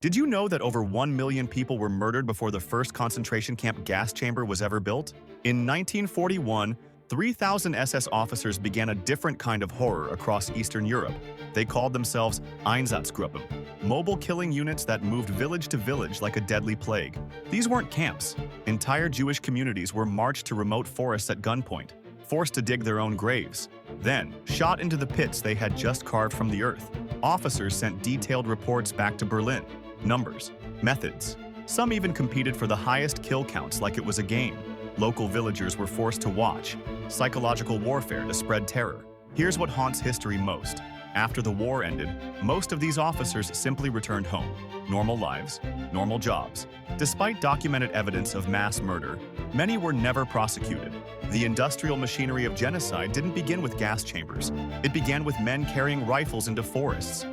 Did you know that over 1 million people were murdered before the first concentration camp gas chamber was ever built? In 1941, 3,000 SS officers began a different kind of horror across Eastern Europe. They called themselves Einsatzgruppen, mobile killing units that moved village to village like a deadly plague. These weren't camps. Entire Jewish communities were marched to remote forests at gunpoint, forced to dig their own graves, then shot into the pits they had just carved from the earth. Officers sent detailed reports back to Berlin. Numbers, methods. Some even competed for the highest kill counts like it was a game. Local villagers were forced to watch. Psychological warfare to spread terror. Here's what haunts history most. After the war ended, most of these officers simply returned home. Normal lives, normal jobs. Despite documented evidence of mass murder, many were never prosecuted. The industrial machinery of genocide didn't begin with gas chambers. It began with men carrying rifles into forests,